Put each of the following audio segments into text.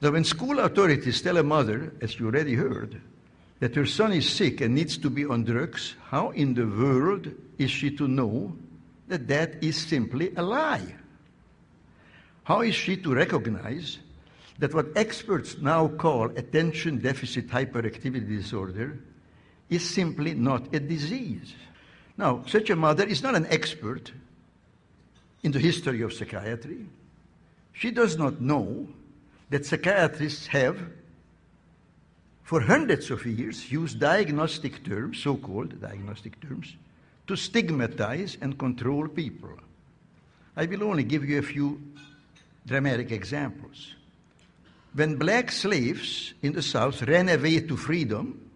Now, when school authorities tell a mother, as you already heard, that her son is sick and needs to be on drugs, how in the world is she to know that that is simply a lie? How is she to recognize that what experts now call attention deficit hyperactivity disorder is simply not a disease? Now, such a mother is not an expert in the history of psychiatry. She does not know that psychiatrists have, for hundreds of years, used diagnostic terms, so-called diagnostic terms, to stigmatize and control people. I will only give you a few dramatic examples. When black slaves in the South ran away to freedom,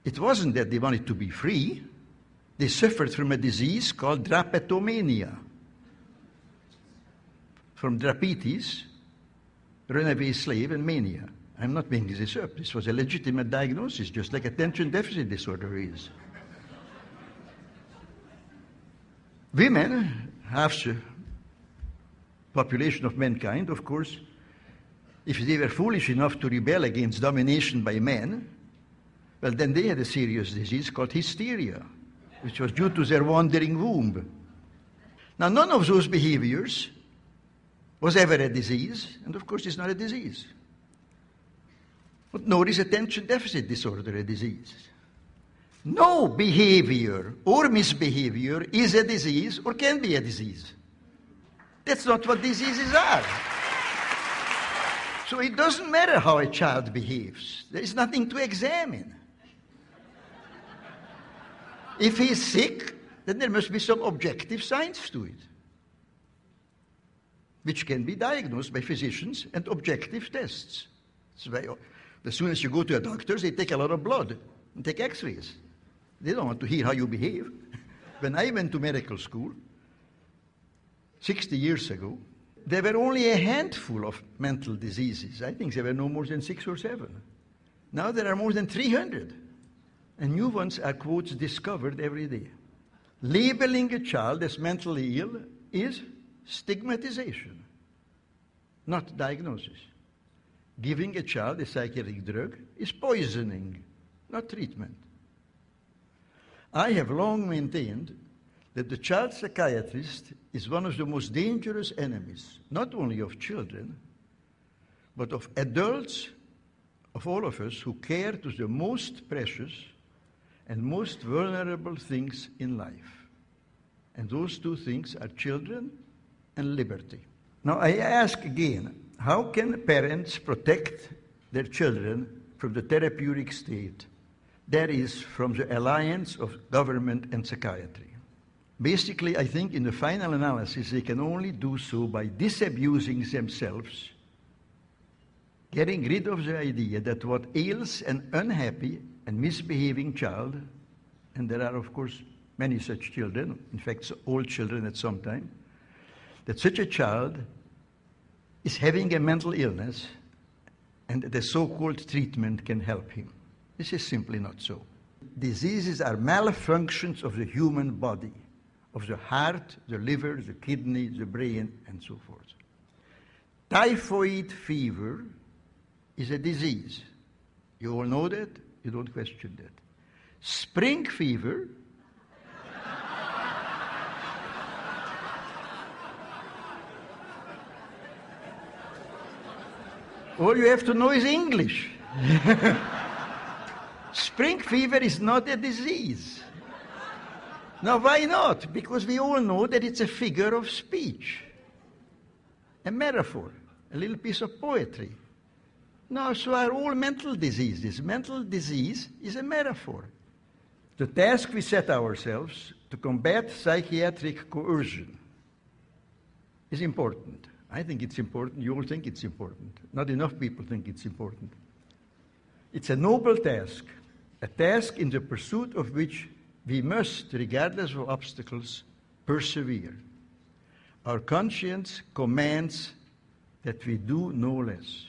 it wasn't that they wanted to be free. They suffered from a disease called drapetomania. From drapetes, runaway slave, and mania. I'm not making this up. This was a legitimate diagnosis, just like attention deficit disorder is. Women, half the population of mankind, of course, if they were foolish enough to rebel against domination by men, well, then they had a serious disease called hysteria, which was due to their wandering womb. Now, none of those behaviors was ever a disease, and of course it's not a disease. But nor is attention deficit disorder a disease. No behavior or misbehavior is a disease or can be a disease. That's not what diseases are. So it doesn't matter how a child behaves. There is nothing to examine. If he's sick, then there must be some objective science to it, which can be diagnosed by physicians and objective tests. That's why as soon as you go to a doctor, they take a lot of blood and take x-rays. They don't want to hear how you behave. When I went to medical school 60 years ago, there were only a handful of mental diseases. I think there were no more than 6 or 7. Now there are more than 300. And new ones are, quotes, discovered every day. Labeling a child as mentally ill is stigmatization, not diagnosis. Giving a child a psychiatric drug is poisoning, not treatment. I have long maintained that the child psychiatrist is one of the most dangerous enemies, not only of children, but of adults, of all of us who care to the most precious and most vulnerable things in life. And those two things are children and liberty. Now I ask again, how can parents protect their children from the therapeutic state, that is, from the alliance of government and psychiatry? Basically, I think in the final analysis, they can only do so by disabusing themselves, getting rid of the idea that what ails an unhappy and misbehaving child, and there are, of course, many such children, in fact, all children at some time, that such a child is having a mental illness and the so-called treatment can help him. This is simply not so. Diseases are malfunctions of the human body, of the heart, the liver, the kidney, the brain, and so forth. Typhoid fever is a disease. You all know that? You don't question that. Spring fever all you have to know is English. Spring fever is not a disease. Now, why not? Because we all know that it's a figure of speech, a metaphor, a little piece of poetry. Now, so are all mental diseases. Mental disease is a metaphor. The task we set ourselves to combat psychiatric coercion is important. I think it's important. You all think it's important. Not enough people think it's important. It's a noble task, a task in the pursuit of which we must, regardless of obstacles, persevere. Our conscience commands that we do no less.